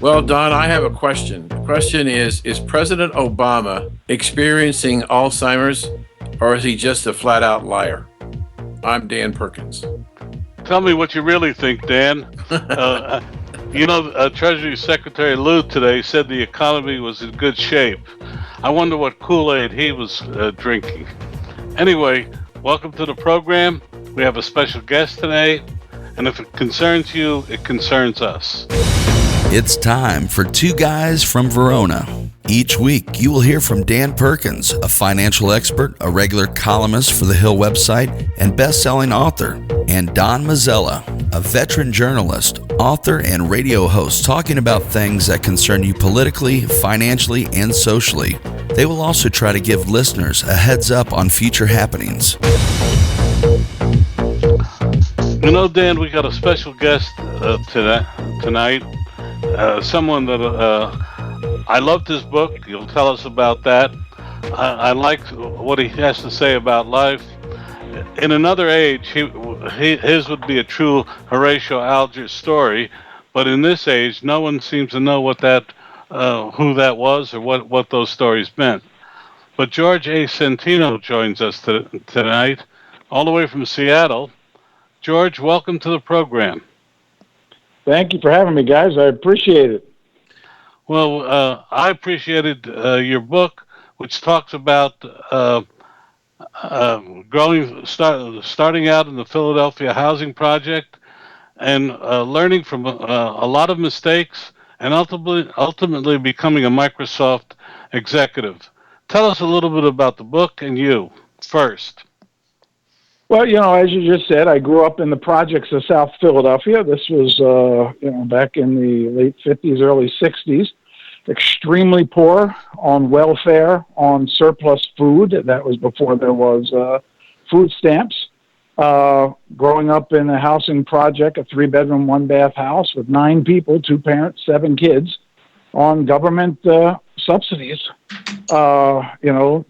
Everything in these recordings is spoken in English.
Well, Don, I have a question. The question is President Obama experiencing Alzheimer's, or is he just a flat out liar? I'm Dan Perkins. Tell me what you really think, Dan. Treasury Secretary Lew today said the economy was in good shape. I wonder what Kool-Aid he was drinking. Anyway, welcome to the program. We have a special guest today, and if it concerns you, it concerns us. It's time for Two Guys from Verona. Each week, you will hear from Dan Perkins, a financial expert, a regular columnist for the Hill website, and best-selling author, and Don Mazzella, a veteran journalist, author, and radio host, talking about things that concern you politically, financially, and socially. They will also try to give listeners a heads up on future happenings. You know, Dan, we got a special guest tonight. Someone that I loved his book. You'll tell us about that. I liked what he has to say about life. In another age, his would be a true Horatio Alger story, but in this age, no one seems to know what who that was or what those stories meant. But George A. Centino joins us tonight, all the way from Seattle. George, welcome to the program. Thank you for having me, guys. I appreciate it. Well, I appreciated your book, which talks about starting out in the Philadelphia housing project and learning from a lot of mistakes and ultimately becoming a Microsoft executive. Tell us a little bit about the book and you first. Well, as you just said, I grew up in the projects of South Philadelphia. This was, back in the late 50s, early 60s. Extremely poor on welfare, on surplus food. That was before there was food stamps. Growing up in a housing project, a 3-bedroom, 1-bath house with 9 people, 2 parents, 7 kids, on government subsidies.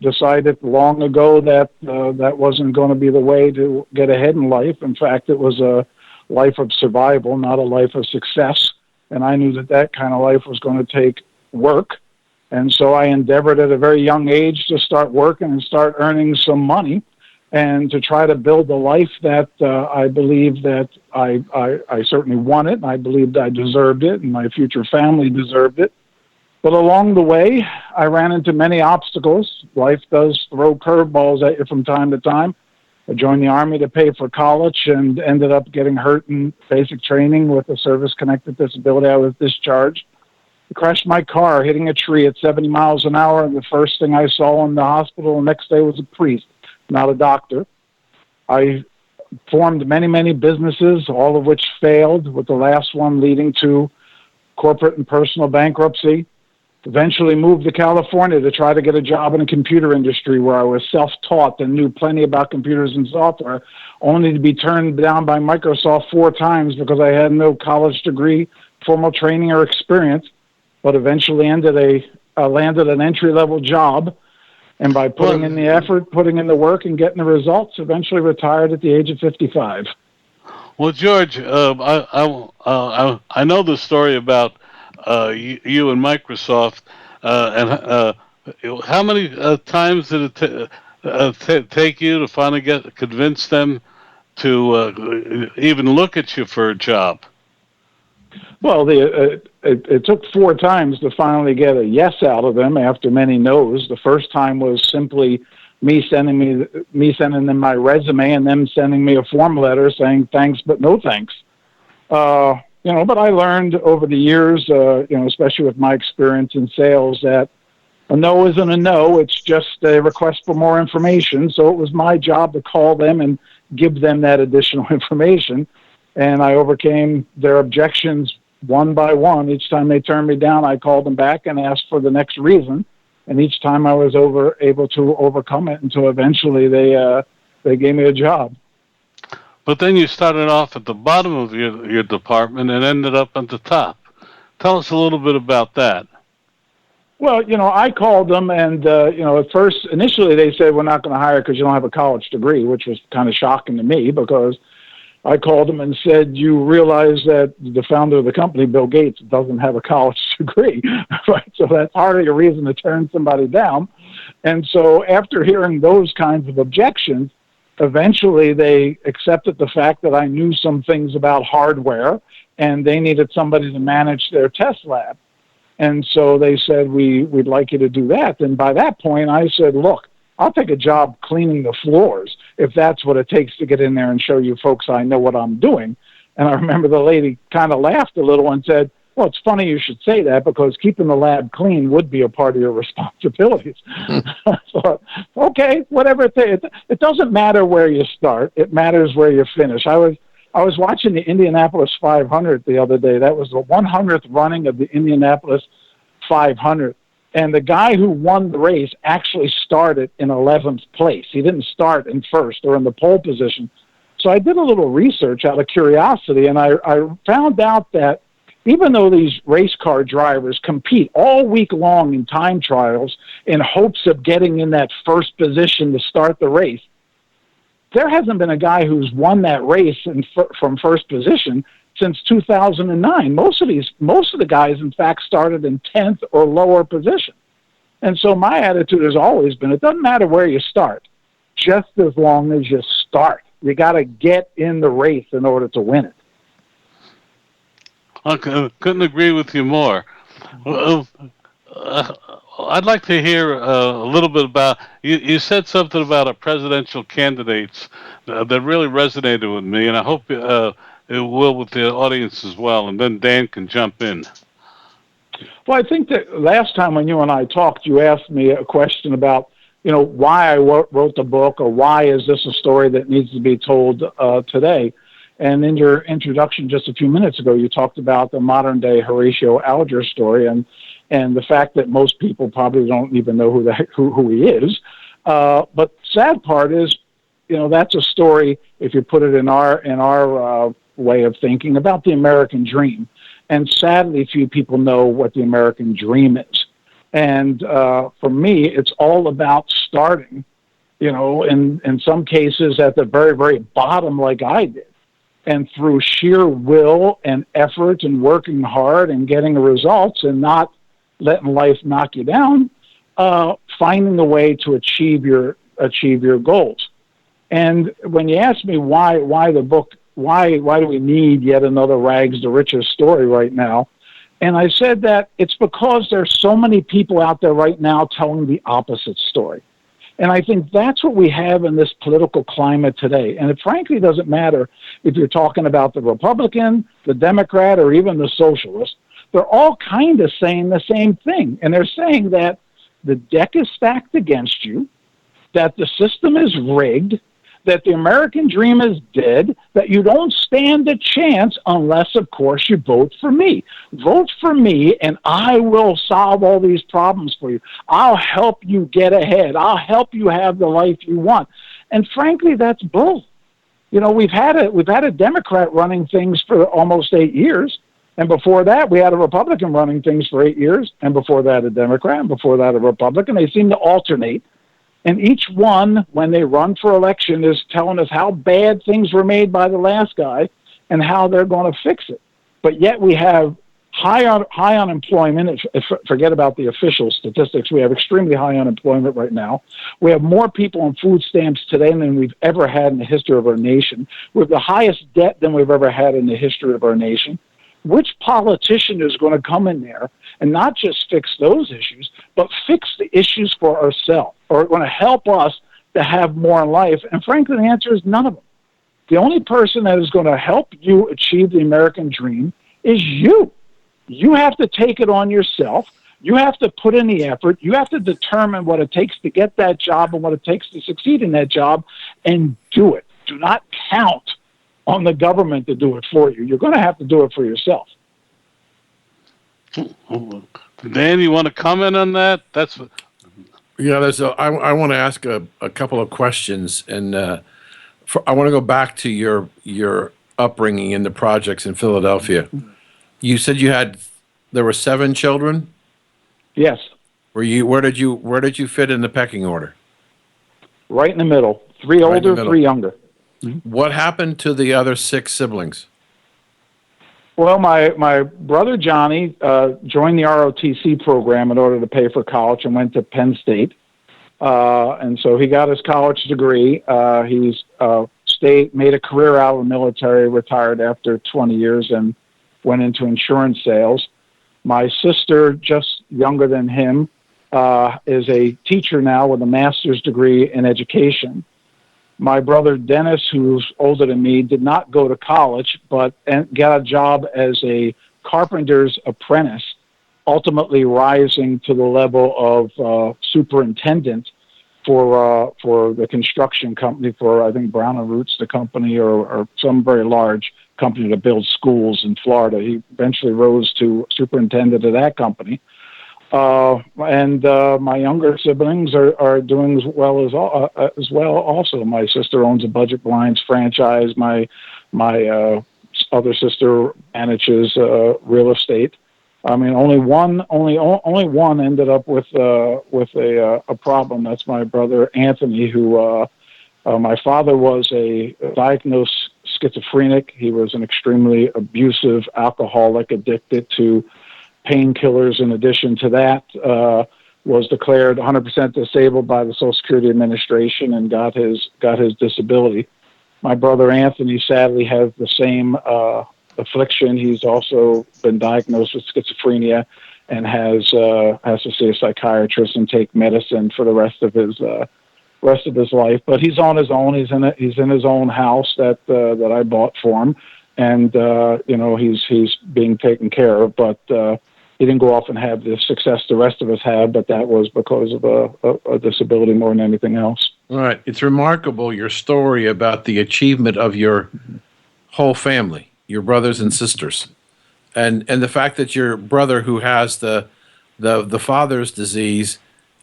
Decided long ago that that wasn't going to be the way to get ahead in life. In fact, it was a life of survival, not a life of success. And I knew that kind of life was going to take work. And so I endeavored at a very young age to start working and start earning some money and to try to build a life that I believed that I certainly wanted. And I believed I deserved it and my future family deserved it. But along the way, I ran into many obstacles. Life does throw curveballs at you from time to time. I joined the Army to pay for college and ended up getting hurt in basic training with a service-connected disability. I was discharged. I crashed my car hitting a tree at 70 miles an hour, and the first thing I saw in the hospital the next day was a priest, not a doctor. I formed many, many businesses, all of which failed, with the last one leading to corporate and personal bankruptcy. Eventually moved to California to try to get a job in the computer industry where I was self-taught and knew plenty about computers and software, only to be turned down by Microsoft 4 times because I had no college degree, formal training, or experience, but eventually landed an entry-level job. And by putting in the effort, putting in the work, and getting the results, eventually retired at the age of 55. Well, George, I know the story about you and Microsoft, and how many times did it take you to finally convince them to even look at you for a job? Well, it took 4 times to finally get a yes out of them after many no's. The first time was simply me sending them my resume and them sending me a form letter saying thanks but no thanks. But I learned over the years, especially with my experience in sales, that a no isn't a no. It's just a request for more information. So it was my job to call them and give them that additional information. And I overcame their objections one by one. Each time they turned me down, I called them back and asked for the next reason. And each time I was able to overcome it until eventually they gave me a job. But then you started off at the bottom of your department and ended up at the top. Tell us a little bit about that. Well, I called them and, at first, initially they said, we're not going to hire because you don't have a college degree, which was kind of shocking to me because, I called him and said, you realize that the founder of the company, Bill Gates, doesn't have a college degree, right? So that's hardly a reason to turn somebody down. And so after hearing those kinds of objections, eventually they accepted the fact that I knew some things about hardware and they needed somebody to manage their test lab. And so they said, we'd like you to do that. And by that point, I said, look, I'll take a job cleaning the floors if that's what it takes to get in there and show you folks I know what I'm doing. And I remember the lady kind of laughed a little and said, well, it's funny you should say that because keeping the lab clean would be a part of your responsibilities. I thought, okay, whatever it doesn't matter where you start. It matters where you finish. I was watching the Indianapolis 500 the other day. That was the 100th running of the Indianapolis 500. And the guy who won the race actually started in 11th place. He didn't start in first or in the pole position. So I did a little research out of curiosity, and I found out that even though these race car drivers compete all week long in time trials in hopes of getting in that first position to start the race, there hasn't been a guy who's won that race from first position since 2009. Most of the guys, in fact, started in 10th or lower position. And so my attitude has always been, it doesn't matter where you start, just as long as you start. You got to get in the race in order to win it. I couldn't agree with you more. I'd like to hear a little bit about, you said something about a presidential candidates that really resonated with me, and I hope it will with the audience as well, and then Dan can jump in. Well, I think that last time when you and I talked, you asked me a question about, why I wrote the book, or why is this a story that needs to be told today. And in your introduction just a few minutes ago, you talked about the modern-day Horatio Alger story and the fact that most people probably don't even know who he is. But sad part is, that's a story, if you put it in our way of thinking, about the American dream. And sadly, few people know what the American dream is. And for me, it's all about starting, in some cases at the very, very bottom like I did. And through sheer will and effort and working hard and getting results and not letting life knock you down, finding a way to achieve your goals. And when you ask me why the book, why do we need yet another rags to riches story right now? And I said that it's because there's so many people out there right now telling the opposite story. And I think that's what we have in this political climate today. And it frankly doesn't matter if you're talking about the Republican, the Democrat, or even the socialist. They're all kind of saying the same thing. And they're saying that the deck is stacked against you, that the system is rigged, that the American dream is dead, that you don't stand a chance unless, of course, you vote for me. Vote for me, and I will solve all these problems for you. I'll help you get ahead. I'll help you have the life you want. And frankly, that's bull. We've had a Democrat running things for almost 8 years, and before that, we had a Republican running things for 8 years, and before that, a Democrat, and before that, a Republican. They seem to alternate. And each one, when they run for election, is telling us how bad things were made by the last guy and how they're going to fix it. But yet we have high unemployment. Forget about the official statistics. We have extremely high unemployment right now. We have more people on food stamps today than we've ever had in the history of our nation. We have the highest debt than we've ever had in the history of our nation. Which politician is going to come in there and not just fix those issues, but fix the issues for ourselves, or going to help us to have more in life? And frankly, the answer is none of them. The only person that is going to help you achieve the American dream is you. You have to take it on yourself. You have to put in the effort. You have to determine what it takes to get that job and what it takes to succeed in that job, and do it. Do not count on the government to do it for you. You're going to have to do it for yourself. Dan, you want to comment on that? I want to ask a couple of questions, and I want to go back to your upbringing in the projects in Philadelphia. You said there were 7 children? Yes. Where did you fit in the pecking order? Right in the middle. 3 older, 3 younger. What happened to the other 6 siblings? Well, my brother Johnny joined the ROTC program in order to pay for college and went to Penn State. And so he got his college degree. He's made a career out of the military, retired after 20 years, and went into insurance sales. My sister, just younger than him, is a teacher now with a master's degree in education. My brother Dennis, who's older than me, did not go to college, but got a job as a carpenter's apprentice, ultimately rising to the level of superintendent for the construction company for, I think, Brown and Roots, the company, or some very large company that builds schools in Florida. He eventually rose to superintendent of that company. And my younger siblings are doing as well also. My sister owns a budget blinds franchise. My other sister manages real estate. I mean, only one ended up with a problem. That's my brother Anthony, who my father was a diagnosed schizophrenic. He was an extremely abusive alcoholic, addicted to painkillers. In addition to that, was declared 100% disabled by the Social Security Administration and got his disability. My brother Anthony sadly has the same affliction. He's also been diagnosed with schizophrenia and has to see a psychiatrist and take medicine for the rest of his life. But he's on his own. He's in his own house that I bought for him, and he's being taken care of. But he didn't go off and have the success the rest of us had. But that was because of a disability more than anything else. All right. It's remarkable, your story about the achievement of your whole family, your brothers and sisters, and the fact that your brother, who has the father's disease,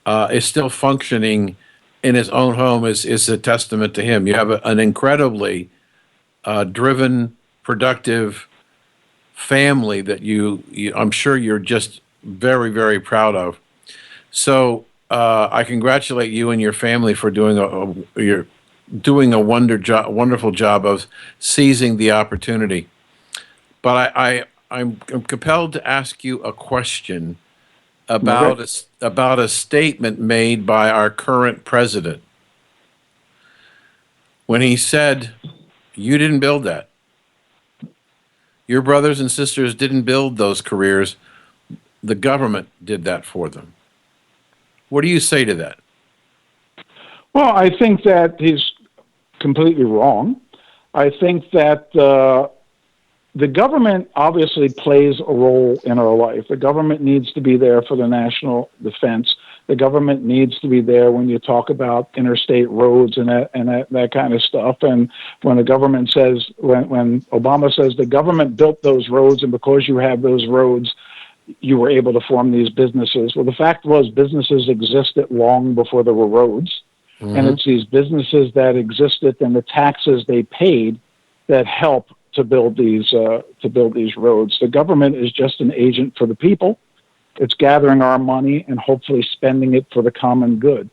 is still functioning in his own home is a testament to him. You have an incredibly driven, productive family that you I'm sure you're just very, very proud of. So I congratulate you and your family for doing a wonderful job of seizing the opportunity. But I'm compelled to ask you a question about a statement made by our current president when he said, "You didn't build that. Your brothers and sisters didn't build those careers. The government did that for them." What do you say to that? Well, I think that he's completely wrong. I think that the government obviously plays a role in our life. The government needs to be there for the national defense. The government needs to be there when you talk about interstate roads and that kind of stuff. And when the government says, when Obama says the government built those roads, and because you have those roads, you were able to form these businesses. Well, the fact was businesses existed long before there were roads. Mm-hmm. And it's these businesses that existed and the taxes they paid that help to build these roads. The government is just an agent for the people. It's gathering our money and hopefully spending it for the common good.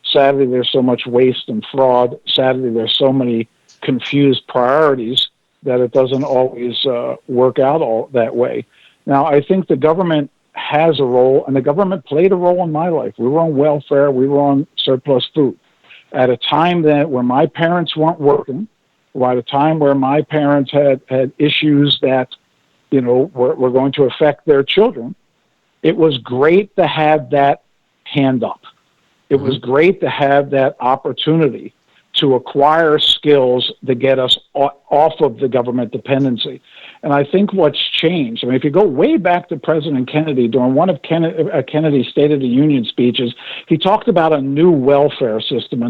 Sadly, there's so much waste and fraud. Sadly, there's so many confused priorities that it doesn't always work out all that way. Now, I think the government has a role, and the government played a role in my life. We were on welfare. We were on surplus food. At a time where my parents weren't working, or at a time where my parents had issues that, were going to affect their children, it was great to have that hand up. It was great to have that opportunity to acquire skills to get us off of the government dependency. And I think what's changed, if you go way back to President Kennedy, during one of Kennedy's State of the Union speeches, he talked about a new welfare system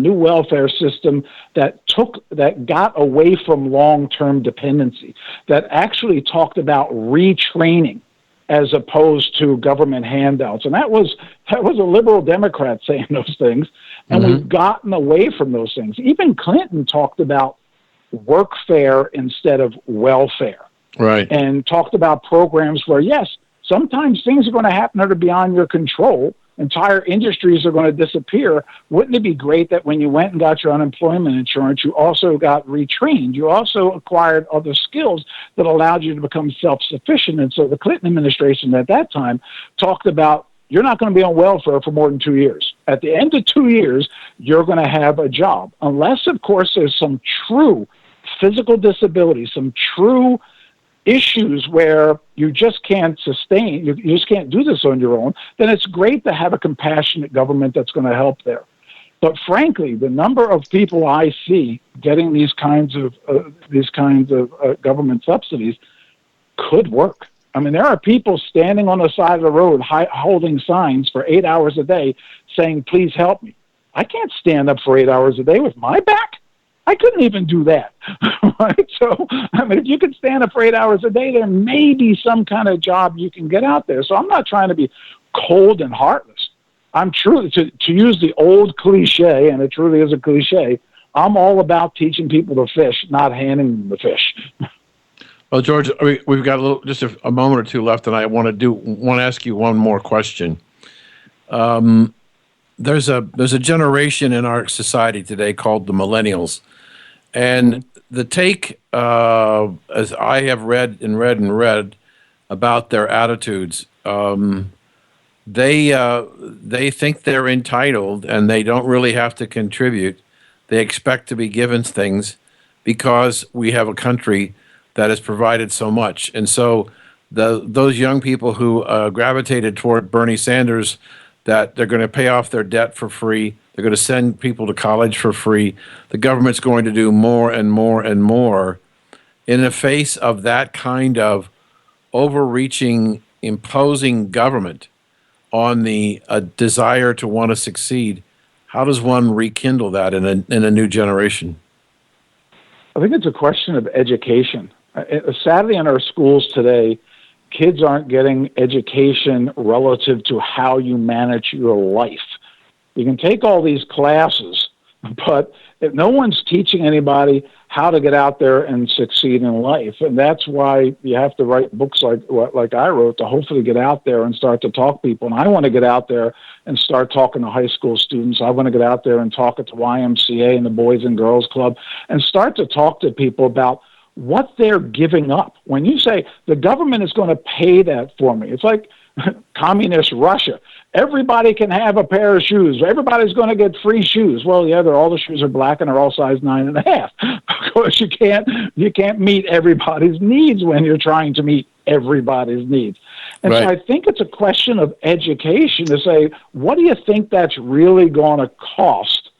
that got away from long-term dependency, that actually talked about retraining as opposed to government handouts. And that was a liberal Democrat saying those things. And we've gotten away from those things. Even Clinton talked about workfare instead of welfare. Right. And talked about programs where, yes, sometimes things are going to happen that are beyond your control, Entire industries are going to disappear. Wouldn't it be great that when you went and got your unemployment insurance, you also got retrained? You also acquired other skills that allowed you to become self-sufficient. And so the Clinton administration at that time talked about, you're not going to be on welfare for more than 2 years. At the end of 2 years, you're going to have a job. Unless, of course, there's some true physical disability, some true issues where you just can't sustain, you just can't do this on your own, then it's great to have a compassionate government that's going to help there. But frankly, the number of people I see getting these kinds of government subsidies could work. I mean, there are people standing on the side of the road holding signs for 8 hours a day saying, please help me. I can't stand up for 8 hours a day with my back. I couldn't even do that. Right? So, I mean, if you could stand up for 8 hours a day, there may be some kind of job you can get out there. So I'm not trying to be cold and heartless. I'm truly, to use the old cliche, and it truly is a cliche, I'm all about teaching people to fish, not handing them the fish. Well, George, we've got just a moment or two left, and I want to ask you one more question. There's a generation in our society today called the millennials, and the take, as I have read about their attitudes, they think they're entitled and they don't really have to contribute. They expect to be given things because we have a country that has provided so much. And so those young people who gravitated toward Bernie Sanders, that they're going to pay off their debt for free, they're going to send people to college for free, the government's going to do more and more and more. In the face of that kind of overreaching, imposing government on the desire to want to succeed, how does one rekindle that in a new generation? I think it's a question of education. Sadly, in our schools today, kids aren't getting education relative to how you manage your life. You can take all these classes, but if no one's teaching anybody how to get out there and succeed in life. And that's why you have to write books like I wrote to hopefully get out there and start to talk to people. And I want to get out there and start talking to high school students. I want to get out there and talk at the YMCA and the Boys and Girls Club and start to talk to people about what they're giving up. When you say the government is going to pay that for me, it's like communist Russia. Everybody can have a pair of shoes. Everybody's going to get free shoes. Well, yeah, all the shoes are black and they're all size 9.5. Of course, you can't meet everybody's needs when you're trying to meet everybody's needs. And right. So I think it's a question of education to say, what do you think that's really going to cost?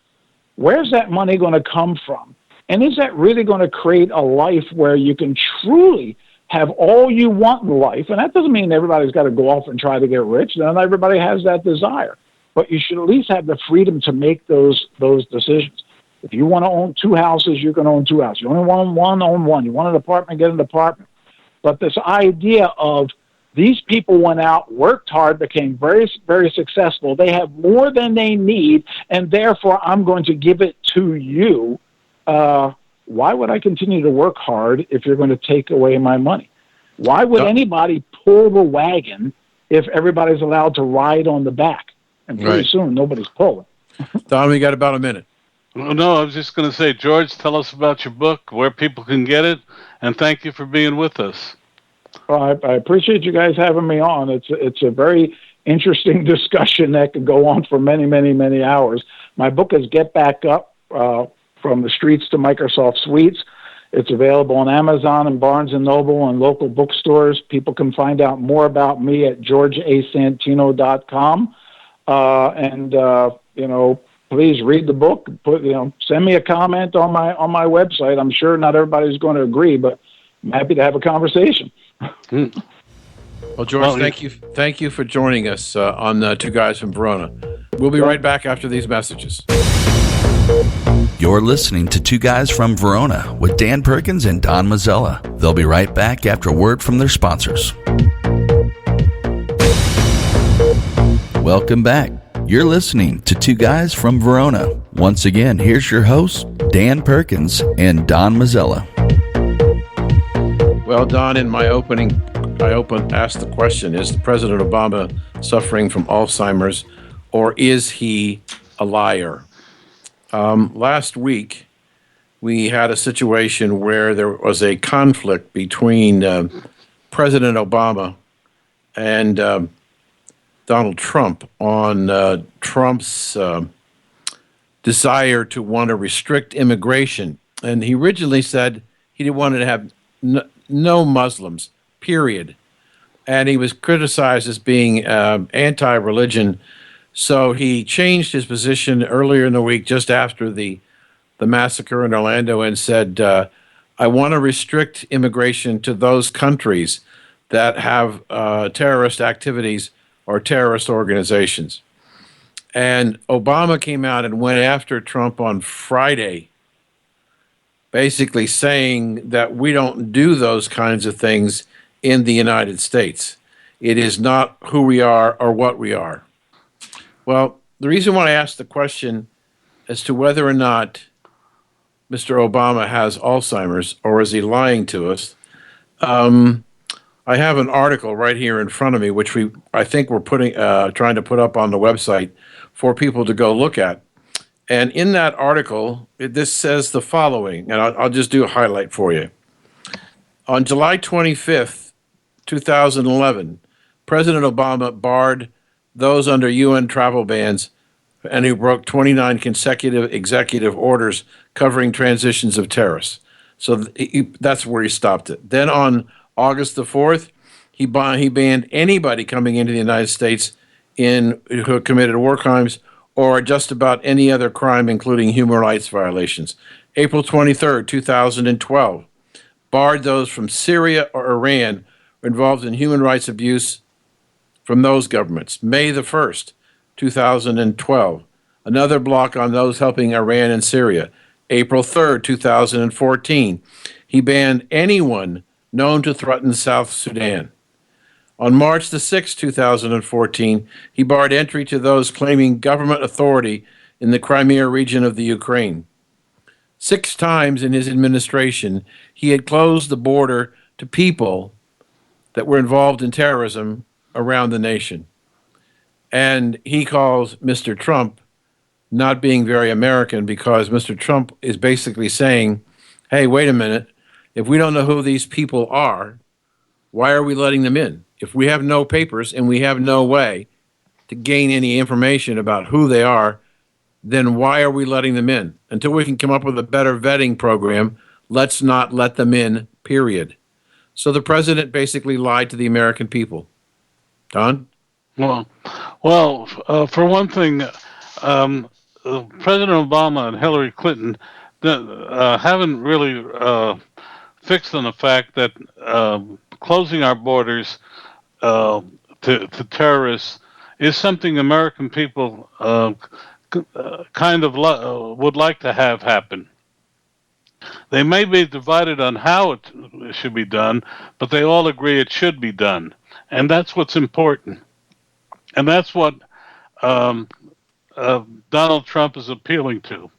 Where's that money going to come from? And is that really going to create a life where you can truly have all you want in life? And that doesn't mean everybody's got to go off and try to get rich. Not everybody has that desire. But you should at least have the freedom to make those decisions. If you want to own 2 houses, you can own 2 houses. You only want one, own one. You want an apartment, get an apartment. But this idea of these people went out, worked hard, became very, very successful. They have more than they need, and therefore I'm going to give it to you. Why would I continue to work hard if you're going to take away my money? Why would anybody pull the wagon if everybody's allowed to ride on the back? And pretty soon, nobody's pulling. Don, we got about a minute. No, I was just going to say, George, tell us about your book, where people can get it, and thank you for being with us. Well, I appreciate you guys having me on. It's a very interesting discussion that could go on for many, many, many hours. My book is Get Back Up, From the Streets to Microsoft Suites. It's available on Amazon and Barnes & Noble and local bookstores. People can find out more about me at georgeasantino.com. Please read the book. Send me a comment on my website. I'm sure not everybody's going to agree, but I'm happy to have a conversation. Well, George, thank you for joining us on Two Guys from Verona. We'll be right back after these messages. You're listening to Two Guys from Verona with Dan Perkins and Don Mazzella. They'll be right back after a word from their sponsors. Welcome back. You're listening to Two Guys from Verona. Once again, here's your hosts, Dan Perkins and Don Mazzella. Well, Don, in my opening, I asked the question, is President Obama suffering from Alzheimer's or is he a liar? Last week, we had a situation where there was a conflict between President Obama and Donald Trump on Trump's desire to want to restrict immigration. And he originally said he didn't want to have no Muslims, period. And he was criticized as being anti religion. So he changed his position earlier in the week, just after the massacre in Orlando, and said, I want to restrict immigration to those countries that have terrorist activities or terrorist organizations. And Obama came out and went after Trump on Friday, basically saying that we don't do those kinds of things in the United States. It is not who we are or what we are. Well, the reason why I asked the question as to whether or not Mr. Obama has Alzheimer's or is he lying to us, I have an article right here in front of me, which I think we're trying to put up on the website for people to go look at. And in that article, this says the following, and I'll just do a highlight for you. On July 25th, 2011, President Obama barred those under UN travel bans and who broke 29 consecutive executive orders covering transitions of terrorists. So that's where he stopped it. Then on August the 4th, he banned anybody coming into the United States who committed war crimes or just about any other crime, including human rights violations. April 23rd, 2012, barred those from Syria or Iran involved in human rights abuse from those governments. May the 1st, 2012, another block on those helping Iran and Syria. April 3rd, 2014, he banned anyone known to threaten South Sudan. On March the 6th, 2014, he barred entry to those claiming government authority in the Crimea region of the Ukraine. 6 times in his administration, he had closed the border to people that were involved in terrorism around the nation. And he calls Mr. Trump not being very American because Mr. Trump is basically saying, hey, wait a minute, if we don't know who these people are, why are we letting them in? If we have no papers and we have no way to gain any information about who they are, then why are we letting them in? Until we can come up with a better vetting program, let's not let them in, period. So the president basically lied to the American people. Don? Well, for one thing, President Obama and Hillary Clinton haven't really fixed on the fact that closing our borders to terrorists is something American people kind of would like to have happen. They may be divided on how it should be done, but they all agree it should be done. And that's what's important. And that's what Donald Trump is appealing to.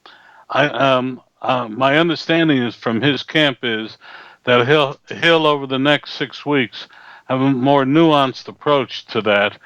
My understanding is from his camp is that he'll over the next 6 weeks have a more nuanced approach to that